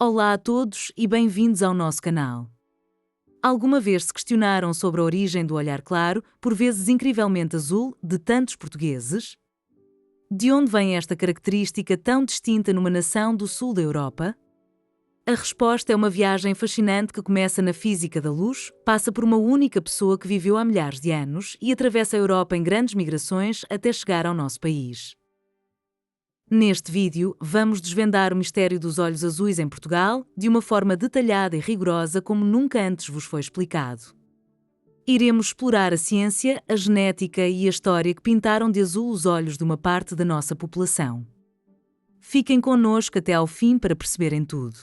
Olá a todos e bem-vindos ao nosso canal. Alguma vez se questionaram sobre a origem do olhar claro, por vezes incrivelmente azul, de tantos portugueses? De onde vem esta característica tão distinta numa nação do sul da Europa? A resposta é uma viagem fascinante que começa na física da luz, passa por uma única pessoa que viveu há milhares de anos e atravessa a Europa em grandes migrações até chegar ao nosso país. Neste vídeo, vamos desvendar o mistério dos olhos azuis em Portugal de uma forma detalhada e rigorosa como nunca antes vos foi explicado. Iremos explorar a ciência, a genética e a história que pintaram de azul os olhos de uma parte da nossa população. Fiquem connosco até ao fim para perceberem tudo.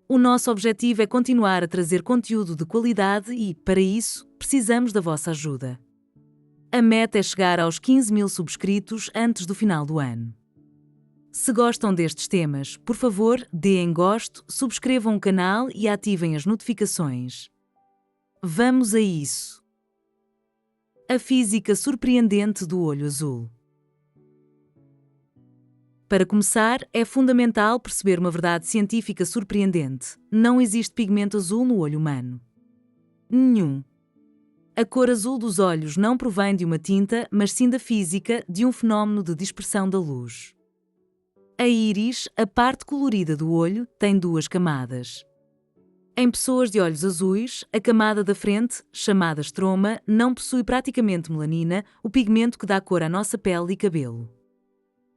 O nosso objetivo é continuar a trazer conteúdo de qualidade e, para isso, precisamos da vossa ajuda. A meta é chegar aos 15.000 subscritos antes do final do ano. Se gostam destes temas, por favor, deem gosto, subscrevam o canal e ativem as notificações. Vamos a isso! A física surpreendente do olho azul. Para começar, é fundamental perceber uma verdade científica surpreendente: não existe pigmento azul no olho humano. Nenhum. A cor azul dos olhos não provém de uma tinta, mas sim da física, de um fenómeno de dispersão da luz. A íris, a parte colorida do olho, tem duas camadas. Em pessoas de olhos azuis, a camada da frente, chamada estroma, não possui praticamente melanina, o pigmento que dá cor à nossa pele e cabelo.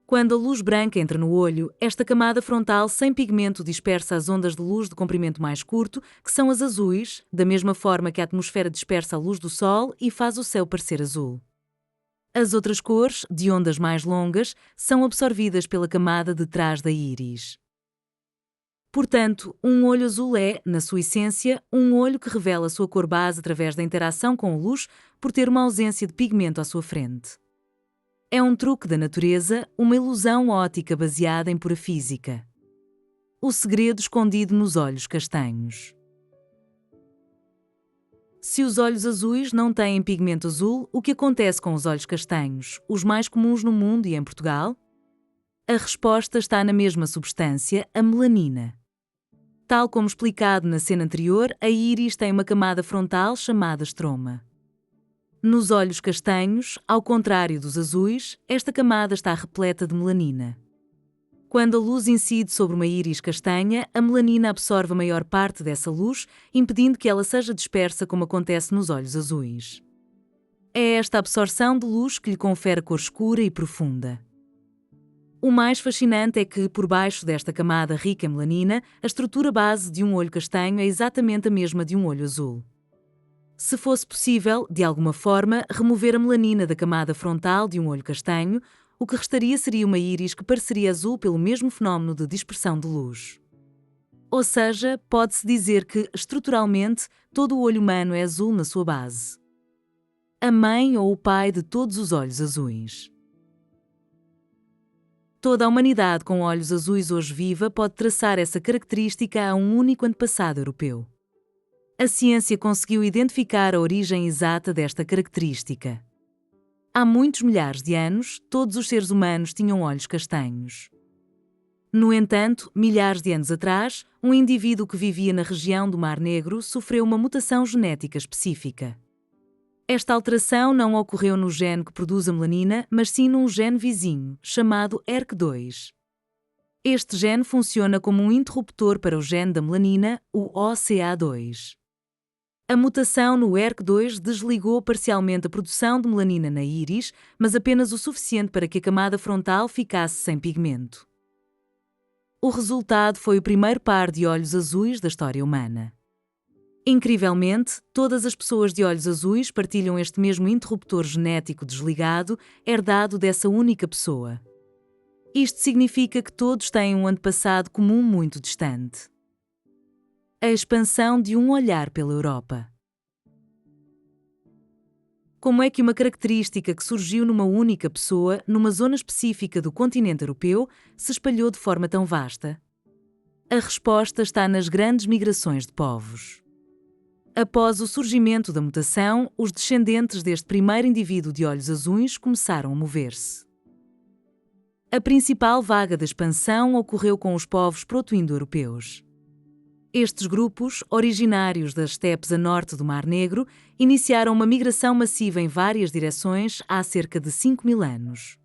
Quando a luz branca entra no olho, esta camada frontal sem pigmento dispersa as ondas de luz de comprimento mais curto, que são as azuis, da mesma forma que a atmosfera dispersa a luz do sol e faz o céu parecer azul. As outras cores, de ondas mais longas, são absorvidas pela camada de trás da íris. Portanto, um olho azul é, na sua essência, um olho que revela a sua cor base através da interação com a luz por ter uma ausência de pigmento à sua frente. É um truque da natureza, uma ilusão óptica baseada em pura física. O segredo escondido nos olhos castanhos. Se os olhos azuis não têm pigmento azul, o que acontece com os olhos castanhos, os mais comuns no mundo e em Portugal? A resposta está na mesma substância, a melanina. Tal como explicado na cena anterior, a íris tem uma camada frontal chamada estroma. Nos olhos castanhos, ao contrário dos azuis, esta camada está repleta de melanina. Quando a luz incide sobre uma íris castanha, a melanina absorve a maior parte dessa luz, impedindo que ela seja dispersa como acontece nos olhos azuis. É esta absorção de luz que lhe confere cor escura e profunda. O mais fascinante é que, por baixo desta camada rica em melanina, a estrutura base de um olho castanho é exatamente a mesma de um olho azul. Se fosse possível, de alguma forma, remover a melanina da camada frontal de um olho castanho, o que restaria seria uma íris que pareceria azul pelo mesmo fenómeno de dispersão de luz. Ou seja, pode-se dizer que, estruturalmente, todo o olho humano é azul na sua base. A mãe ou o pai de todos os olhos azuis. Toda a humanidade com olhos azuis hoje viva pode traçar essa característica a um único antepassado europeu. A ciência conseguiu identificar a origem exata desta característica. Há muitos milhares de anos, todos os seres humanos tinham olhos castanhos. No entanto, milhares de anos atrás, um indivíduo que vivia na região do Mar Negro sofreu uma mutação genética específica. Esta alteração não ocorreu no gene que produz a melanina, mas sim num gene vizinho, chamado ERK2. Este gene funciona como um interruptor para o gene da melanina, o OCA2. A mutação no ERK2 desligou parcialmente a produção de melanina na íris, mas apenas o suficiente para que a camada frontal ficasse sem pigmento. O resultado foi o primeiro par de olhos azuis da história humana. Incrivelmente, todas as pessoas de olhos azuis partilham este mesmo interruptor genético desligado, herdado dessa única pessoa. Isto significa que todos têm um antepassado comum muito distante. A expansão de um olhar pela Europa. Como é que uma característica que surgiu numa única pessoa, numa zona específica do continente europeu, se espalhou de forma tão vasta? A resposta está nas grandes migrações de povos. Após o surgimento da mutação, os descendentes deste primeiro indivíduo de olhos azuis começaram a mover-se. A principal vaga de expansão ocorreu com os povos proto-indo-europeus. Estes grupos, originários das estepes a norte do Mar Negro, iniciaram uma migração massiva em várias direções há cerca de 5.000 anos.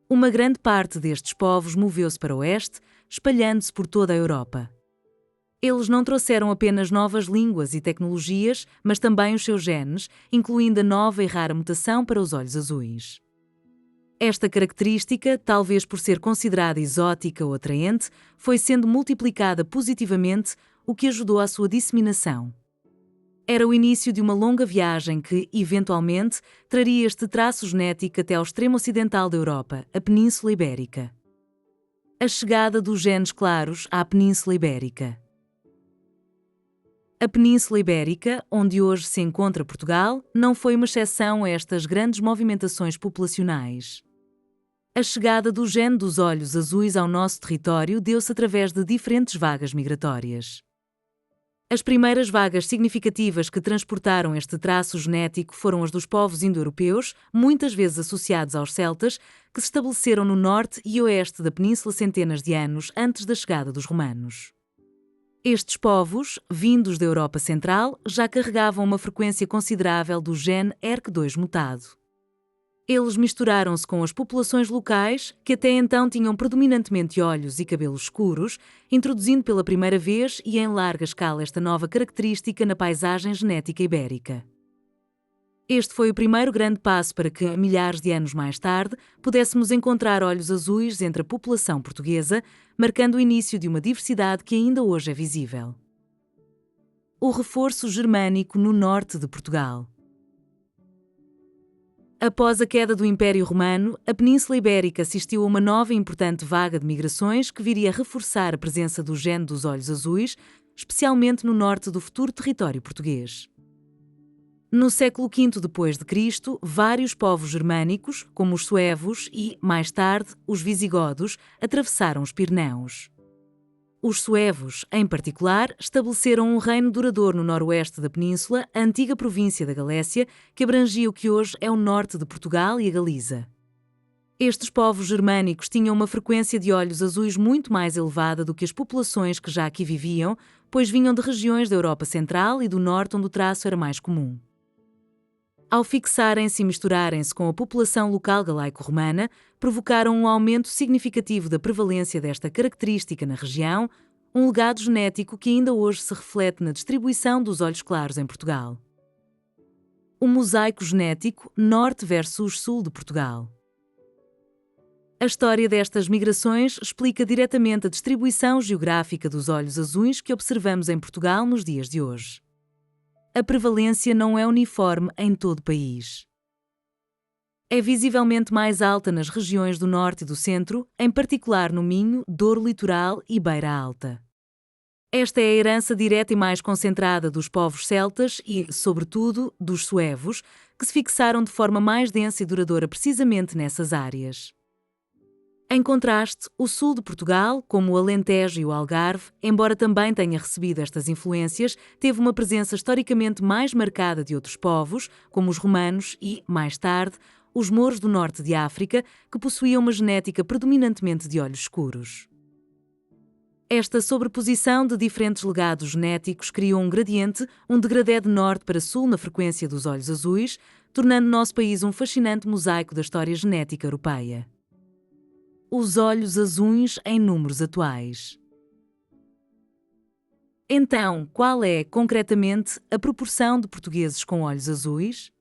Uma grande parte destes povos moveu-se para o oeste, espalhando-se por toda a Europa. Eles não trouxeram apenas novas línguas e tecnologias, mas também os seus genes, incluindo a nova e rara mutação para os olhos azuis. Esta característica, talvez por ser considerada exótica ou atraente, foi sendo multiplicada positivamente, o que ajudou à sua disseminação. Era o início de uma longa viagem que, eventualmente, traria este traço genético até ao extremo ocidental da Europa, a Península Ibérica. A chegada dos genes claros à Península Ibérica. A Península Ibérica, onde hoje se encontra Portugal, não foi uma exceção a estas grandes movimentações populacionais. A chegada do gene dos olhos azuis ao nosso território deu-se através de diferentes vagas migratórias. As primeiras vagas significativas que transportaram este traço genético foram as dos povos indo-europeus, muitas vezes associados aos celtas, que se estabeleceram no norte e oeste da península centenas de anos antes da chegada dos romanos. Estes povos, vindos da Europa Central, já carregavam uma frequência considerável do gene ERK2 mutado. Eles misturaram-se com as populações locais, que até então tinham predominantemente olhos e cabelos escuros, introduzindo pela primeira vez e em larga escala esta nova característica na paisagem genética ibérica. Este foi o primeiro grande passo para que, milhares de anos mais tarde, pudéssemos encontrar olhos azuis entre a população portuguesa, marcando o início de uma diversidade que ainda hoje é visível. O reforço germânico no norte de Portugal. Após a queda do Império Romano, a Península Ibérica assistiu a uma nova e importante vaga de migrações que viria a reforçar a presença do gene dos olhos azuis, especialmente no norte do futuro território português. No século V d.C., vários povos germânicos, como os suevos e, mais tarde, os visigodos, atravessaram os Pirineus. Os suevos, em particular, estabeleceram um reino duradouro no noroeste da península, a antiga província da Galécia, que abrangia o que hoje é o norte de Portugal e a Galiza. Estes povos germânicos tinham uma frequência de olhos azuis muito mais elevada do que as populações que já aqui viviam, pois vinham de regiões da Europa Central e do Norte onde o traço era mais comum. Ao fixarem-se e misturarem-se com a população local galaico-romana, provocaram um aumento significativo da prevalência desta característica na região, um legado genético que ainda hoje se reflete na distribuição dos olhos claros em Portugal. O mosaico genético norte versus sul de Portugal. A história destas migrações explica diretamente a distribuição geográfica dos olhos azuis que observamos em Portugal nos dias de hoje. A prevalência não é uniforme em todo o país. É visivelmente mais alta nas regiões do norte e do centro, em particular no Minho, Douro Litoral e Beira Alta. Esta é a herança direta e mais concentrada dos povos celtas e, sobretudo, dos suevos, que se fixaram de forma mais densa e duradoura precisamente nessas áreas. Em contraste, o sul de Portugal, como o Alentejo e o Algarve, embora também tenha recebido estas influências, teve uma presença historicamente mais marcada de outros povos, como os romanos e, mais tarde, os mouros do norte de África, que possuíam uma genética predominantemente de olhos escuros. Esta sobreposição de diferentes legados genéticos criou um gradiente, um degradé de norte para sul na frequência dos olhos azuis, tornando o nosso país um fascinante mosaico da história genética europeia. Os olhos azuis em números atuais. Então, qual é, concretamente, a proporção de portugueses com olhos azuis?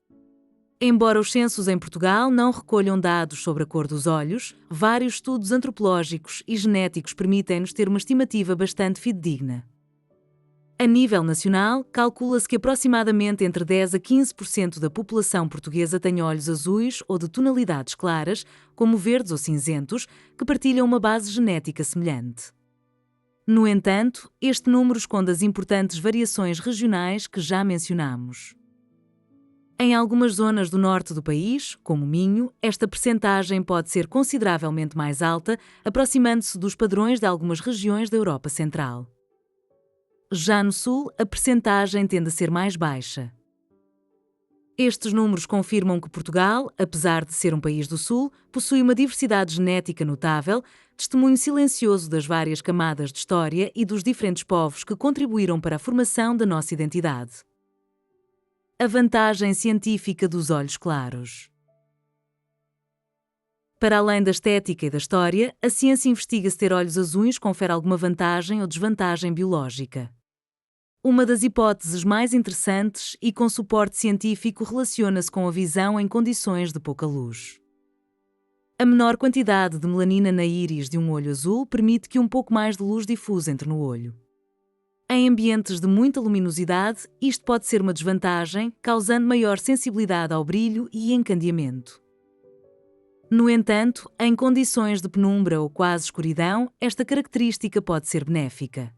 Embora os censos em Portugal não recolham dados sobre a cor dos olhos, vários estudos antropológicos e genéticos permitem-nos ter uma estimativa bastante fidedigna. A nível nacional, calcula-se que aproximadamente entre 10 a 15% da população portuguesa tem olhos azuis ou de tonalidades claras, como verdes ou cinzentos, que partilham uma base genética semelhante. No entanto, este número esconde as importantes variações regionais que já mencionamos. Em algumas zonas do norte do país, como o Minho, esta percentagem pode ser consideravelmente mais alta, aproximando-se dos padrões de algumas regiões da Europa Central. Já no sul, a percentagem tende a ser mais baixa. Estes números confirmam que Portugal, apesar de ser um país do Sul, possui uma diversidade genética notável, testemunho silencioso das várias camadas de história e dos diferentes povos que contribuíram para a formação da nossa identidade. A vantagem científica dos olhos claros. Para além da estética e da história, a ciência investiga se ter olhos azuis confere alguma vantagem ou desvantagem biológica. Uma das hipóteses mais interessantes e com suporte científico relaciona-se com a visão em condições de pouca luz. A menor quantidade de melanina na íris de um olho azul permite que um pouco mais de luz difusa entre no olho. Em ambientes de muita luminosidade, isto pode ser uma desvantagem, causando maior sensibilidade ao brilho e encandeamento. No entanto, em condições de penumbra ou quase escuridão, esta característica pode ser benéfica.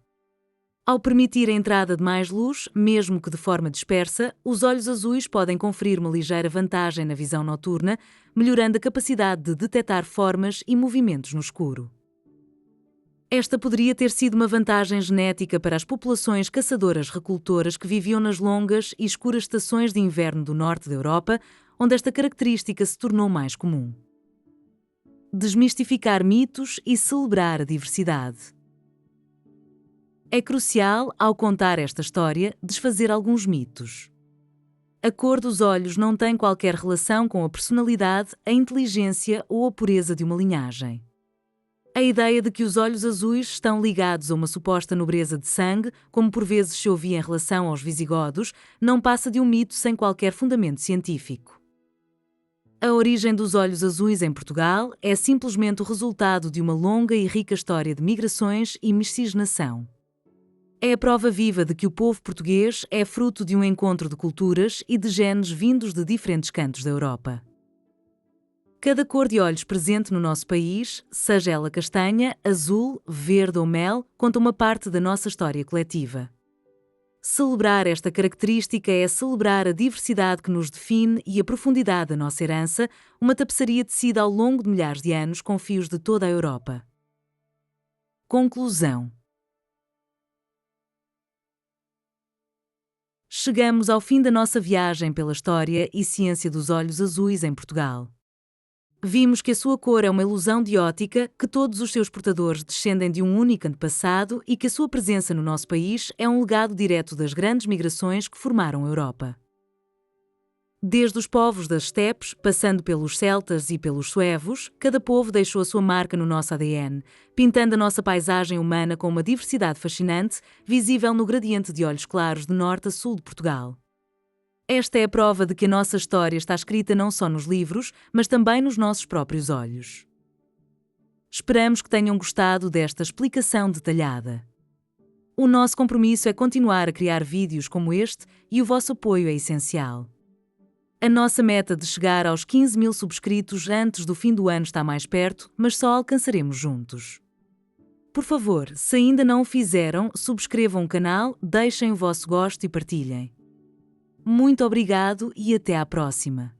Ao permitir a entrada de mais luz, mesmo que de forma dispersa, os olhos azuis podem conferir uma ligeira vantagem na visão noturna, melhorando a capacidade de detectar formas e movimentos no escuro. Esta poderia ter sido uma vantagem genética para as populações caçadoras-recoltoras que viviam nas longas e escuras estações de inverno do norte da Europa, onde esta característica se tornou mais comum. Desmistificar mitos e celebrar a diversidade. É crucial, ao contar esta história, desfazer alguns mitos. A cor dos olhos não tem qualquer relação com a personalidade, a inteligência ou a pureza de uma linhagem. A ideia de que os olhos azuis estão ligados a uma suposta nobreza de sangue, como por vezes se ouvia em relação aos visigodos, não passa de um mito sem qualquer fundamento científico. A origem dos olhos azuis em Portugal é simplesmente o resultado de uma longa e rica história de migrações e miscigenação. É a prova viva de que o povo português é fruto de um encontro de culturas e de genes vindos de diferentes cantos da Europa. Cada cor de olhos presente no nosso país, seja ela castanha, azul, verde ou mel, conta uma parte da nossa história coletiva. Celebrar esta característica é celebrar a diversidade que nos define e a profundidade da nossa herança, uma tapeçaria tecida ao longo de milhares de anos com fios de toda a Europa. Conclusão. Chegamos ao fim da nossa viagem pela história e ciência dos olhos azuis em Portugal. Vimos que a sua cor é uma ilusão de ótica, que todos os seus portadores descendem de um único antepassado e que a sua presença no nosso país é um legado direto das grandes migrações que formaram a Europa. Desde os povos das estepes, passando pelos celtas e pelos suevos, cada povo deixou a sua marca no nosso ADN, pintando a nossa paisagem humana com uma diversidade fascinante, visível no gradiente de olhos claros de norte a sul de Portugal. Esta é a prova de que a nossa história está escrita não só nos livros, mas também nos nossos próprios olhos. Esperamos que tenham gostado desta explicação detalhada. O nosso compromisso é continuar a criar vídeos como este e o vosso apoio é essencial. A nossa meta de chegar aos 15.000 subscritos antes do fim do ano está mais perto, mas só alcançaremos juntos. Por favor, se ainda não o fizeram, subscrevam o canal, deixem o vosso gosto e partilhem. Muito obrigado e até à próxima!